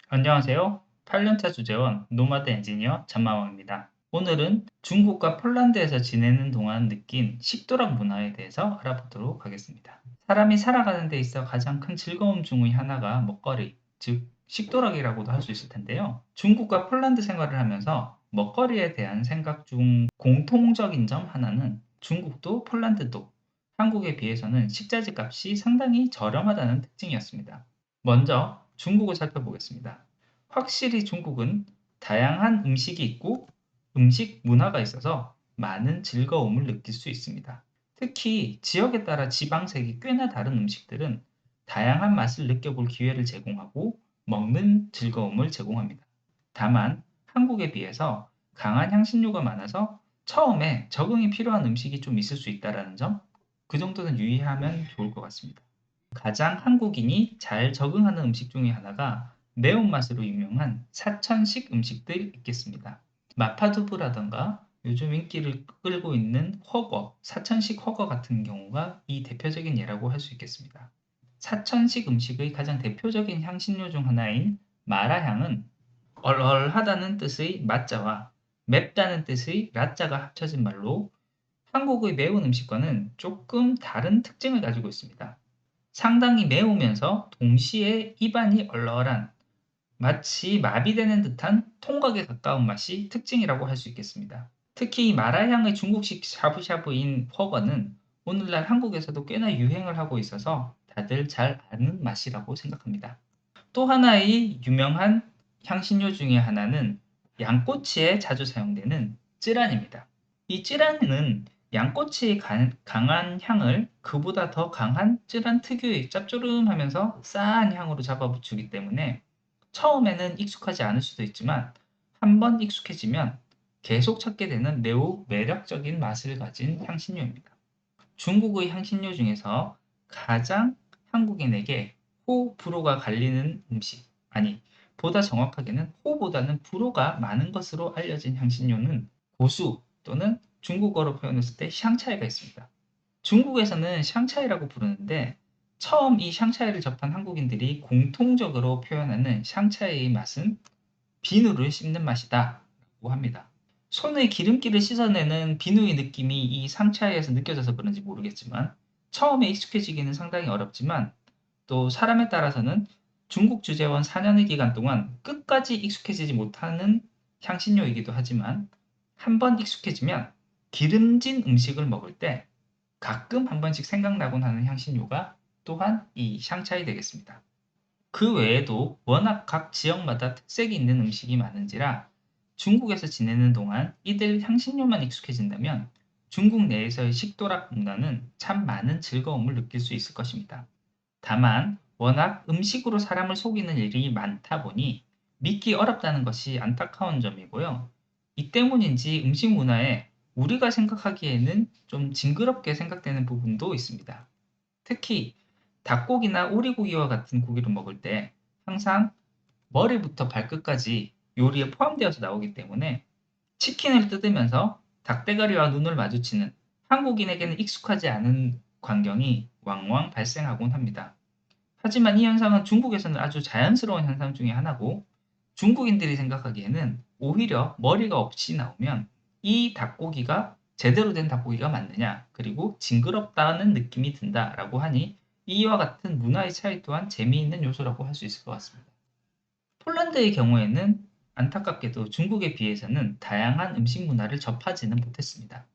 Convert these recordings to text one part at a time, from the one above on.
안녕하세요. 8년차 주재원 노마드 엔지니어 잔마왕입니다. 오늘은 중국과 폴란드에서 지내는 동안 느낀 식도락 문화에 대해서 알아보도록 하겠습니다. 사람이 살아가는 데 있어 가장 큰 즐거움 중의 하나가 먹거리, 즉 식도락이라고도 할 수 있을 텐데요. 중국과 폴란드 생활을 하면서 먹거리에 대한 생각 중 공통적인 점 하나는 중국도 폴란드도 한국에 비해서는 식자재 값이 상당히 저렴하다는 특징이었습니다. 먼저 중국을 살펴보겠습니다. 확실히 중국은 다양한 음식이 있고 음식 문화가 있어서 많은 즐거움을 느낄 수 있습니다. 특히 지역에 따라 지방색이 꽤나 다른 음식들은 다양한 맛을 느껴볼 기회를 제공하고 먹는 즐거움을 제공합니다. 다만 한국에 비해서 강한 향신료가 많아서 처음에 적응이 필요한 음식이 좀 있을 수 있다는 점, 그 정도는 유의하면 좋을 것 같습니다. 가장 한국인이 잘 적응하는 음식 중에 하나가 매운맛으로 유명한 사천식 음식들 있겠습니다. 마파두부라던가 요즘 인기를 끌고 있는 허거, 사천식 허거 같은 경우가 이 대표적인 예라고 할 수 있겠습니다. 사천식 음식의 가장 대표적인 향신료 중 하나인 마라향은 얼얼하다는 뜻의 마자와 맵다는 뜻의 라자가 합쳐진 말로 한국의 매운 음식과는 조금 다른 특징을 가지고 있습니다. 상당히 매우면서 동시에 입안이 얼얼한 마치 마비되는 듯한 통각에 가까운 맛이 특징이라고 할 수 있겠습니다. 특히 이 마라향의 중국식 샤브샤브인 훠궈는 오늘날 한국에서도 꽤나 유행을 하고 있어서 다들 잘 아는 맛이라고 생각합니다. 또 하나의 유명한 향신료 중에 하나는 양꼬치에 자주 사용되는 쯔란입니다. 이 쯔란은 양꼬치의 강한 향을 그보다 더 강한 쯔란 특유의 짭조름하면서 싸한 향으로 잡아주기 때문에 처음에는 익숙하지 않을 수도 있지만 한번 익숙해지면 계속 찾게 되는 매우 매력적인 맛을 가진 향신료입니다. 중국의 향신료 중에서 가장 한국인에게 호, 불호가 갈리는 음식, 아니, 보다 정확하게는 호보다는 불호가 많은 것으로 알려진 향신료는 고수 또는 중국어로 표현했을 때 샹차이가 있습니다. 중국에서는 샹차이라고 부르는데 처음 이 샹차이를 접한 한국인들이 공통적으로 표현하는 샹차이의 맛은 비누를 씹는 맛이다 라고 합니다. 손의 기름기를 씻어내는 비누의 느낌이 이 샹차이에서 느껴져서 그런지 모르겠지만 처음에 익숙해지기는 상당히 어렵지만 또 사람에 따라서는 중국 주재원 4년의 기간 동안 끝까지 익숙해지지 못하는 향신료이기도 하지만 한번 익숙해지면 기름진 음식을 먹을 때 가끔 한 번씩 생각나곤 하는 향신료가 또한 이 샹차이 되겠습니다. 그 외에도 워낙 각 지역마다 특색이 있는 음식이 많은지라 중국에서 지내는 동안 이들 향신료만 익숙해진다면 중국 내에서의 식도락 문화는 참 많은 즐거움을 느낄 수 있을 것입니다. 다만 워낙 음식으로 사람을 속이는 일이 많다 보니 믿기 어렵다는 것이 안타까운 점이고요. 이 때문인지 음식 문화에 우리가 생각하기에는 좀 징그럽게 생각되는 부분도 있습니다. 특히 닭고기나 오리고기와 같은 고기를 먹을 때 항상 머리부터 발끝까지 요리에 포함되어서 나오기 때문에 치킨을 뜯으면서 닭대가리와 눈을 마주치는 한국인에게는 익숙하지 않은 광경이 왕왕 발생하곤 합니다. 하지만 이 현상은 중국에서는 아주 자연스러운 현상 중의 하나고 중국인들이 생각하기에는 오히려 머리가 없이 나오면 이 닭고기가 제대로 된 닭고기가 맞느냐 그리고 징그럽다는 느낌이 든다라고 하니 이와 같은 문화의 차이 또한 재미있는 요소라고 할 수 있을 것 같습니다. 폴란드의 경우에는 안타깝게도 중국에 비해서는 다양한 음식 문화를 접하지는 못했습니다.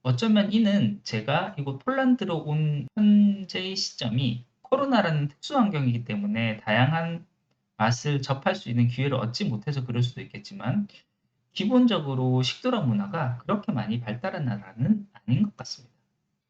어쩌면 이는 제가 이곳 폴란드로 온 현재의 시점이 코로나라는 특수 환경이기 때문에 다양한 맛을 접할 수 있는 기회를 얻지 못해서 그럴 수도 있겠지만 기본적으로 식도락 문화가 그렇게 많이 발달한 나라는 아닌 것 같습니다.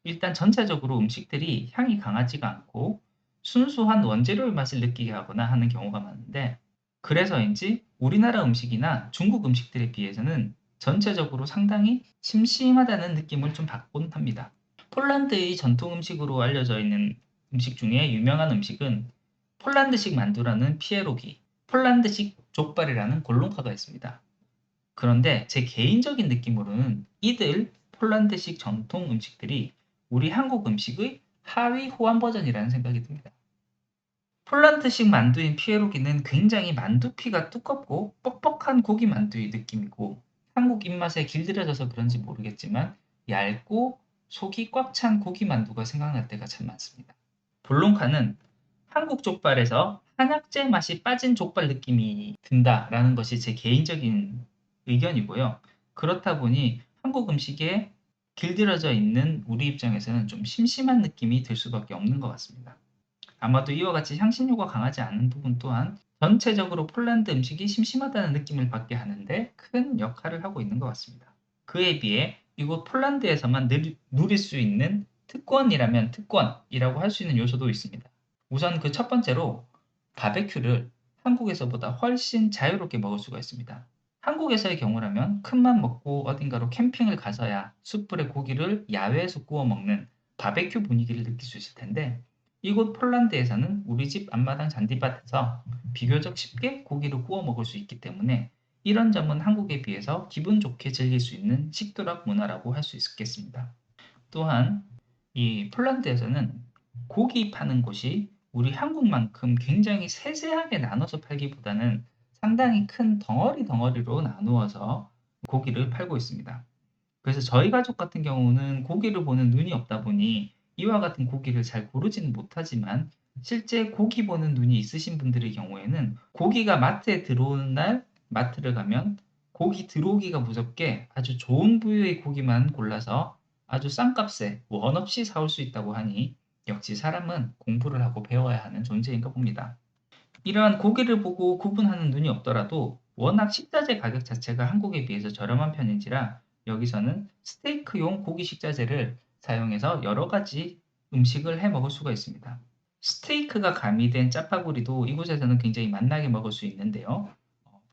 일단 전체적으로 음식들이 향이 강하지가 않고 순수한 원재료의 맛을 느끼게 하거나 하는 경우가 많은데 그래서인지 우리나라 음식이나 중국 음식들에 비해서는 전체적으로 상당히 심심하다는 느낌을 좀 받곤 합니다. 폴란드의 전통 음식으로 알려져 있는 음식 중에 유명한 음식은 폴란드식 만두라는 피에로기, 폴란드식 족발이라는 골롱카가 있습니다. 그런데 제 개인적인 느낌으로는 이들 폴란드식 전통 음식들이 우리 한국 음식의 하위 호환 버전이라는 생각이 듭니다. 폴란드식 만두인 피에로기는 굉장히 만두피가 두껍고 뻑뻑한 고기 만두의 느낌이고 한국 입맛에 길들여져서 그런지 모르겠지만 얇고 속이 꽉 찬 고기 만두가 생각날 때가 참 많습니다. 본론카는 한국 족발에서 한약재 맛이 빠진 족발 느낌이 든다라는 것이 제 개인적인 의견이고요. 그렇다 보니 한국 음식에 길들여져 있는 우리 입장에서는 좀 심심한 느낌이 들 수밖에 없는 것 같습니다. 아마도 이와 같이 향신료가 강하지 않은 부분 또한 전체적으로 폴란드 음식이 심심하다는 느낌을 받게 하는데 큰 역할을 하고 있는 것 같습니다. 그에 비해 이곳 폴란드에서만 누릴 수 있는 특권이라면 특권이라고 할 수 있는 요소도 있습니다. 우선 그 첫 번째로 바베큐를 한국에서보다 훨씬 자유롭게 먹을 수가 있습니다. 한국에서의 경우라면 큰맘 먹고 어딘가로 캠핑을 가서야 숯불에 고기를 야외에서 구워 먹는 바베큐 분위기를 느낄 수 있을 텐데 이곳 폴란드에서는 우리 집 앞마당 잔디밭에서 비교적 쉽게 고기를 구워 먹을 수 있기 때문에 이런 점은 한국에 비해서 기분 좋게 즐길 수 있는 식도락 문화라고 할 수 있겠습니다. 또한 이 폴란드에서는 고기 파는 곳이 우리 한국만큼 굉장히 세세하게 나눠서 팔기보다는 상당히 큰 덩어리로 나누어서 고기를 팔고 있습니다. 그래서 저희 가족 같은 경우는 고기를 보는 눈이 없다 보니 이와 같은 고기를 잘 고르지는 못하지만 실제 고기 보는 눈이 있으신 분들의 경우에는 고기가 마트에 들어오는 날 마트를 가면 고기 들어오기가 무섭게 아주 좋은 부위의 고기만 골라서 아주 싼 값에 원 없이 사올 수 있다고 하니 역시 사람은 공부를 하고 배워야 하는 존재인가 봅니다. 이러한 고기를 보고 구분하는 눈이 없더라도 워낙 식자재 가격 자체가 한국에 비해서 저렴한 편인지라 여기서는 스테이크용 고기 식자재를 사용해서 여러 가지 음식을 해 먹을 수가 있습니다. 스테이크가 가미된 짜파구리도 이곳에서는 굉장히 맛나게 먹을 수 있는데요.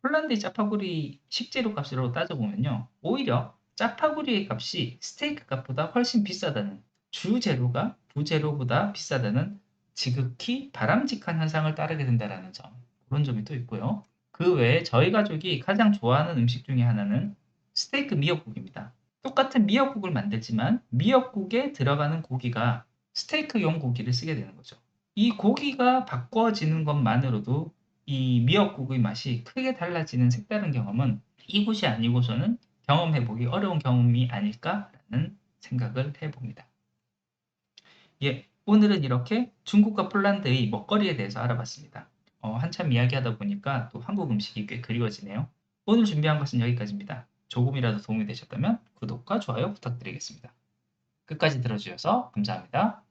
폴란드의 짜파구리 식재료 값으로 따져보면요. 오히려 짜파구리의 값이 스테이크 값보다 훨씬 비싸다는 주재료가 부재료보다 비싸다는 지극히 바람직한 현상을 따르게 된다는 점. 그런 점이 또 있고요. 그 외에 저희 가족이 가장 좋아하는 음식 중에 하나는 스테이크 미역국입니다. 똑같은 미역국을 만들지만 미역국에 들어가는 고기가 스테이크용 고기를 쓰게 되는 거죠. 이 고기가 바꿔지는 것만으로도 이 미역국의 맛이 크게 달라지는 색다른 경험은 이곳이 아니고서는 경험해보기 어려운 경험이 아닐까라는 생각을 해봅니다. 예, 오늘은 이렇게 중국과 폴란드의 먹거리에 대해서 알아봤습니다. 한참 이야기하다 보니까 또 한국 음식이 꽤 그리워지네요. 오늘 준비한 것은 여기까지입니다. 조금이라도 도움이 되셨다면 구독과 좋아요 부탁드리겠습니다. 끝까지 들어주셔서 감사합니다.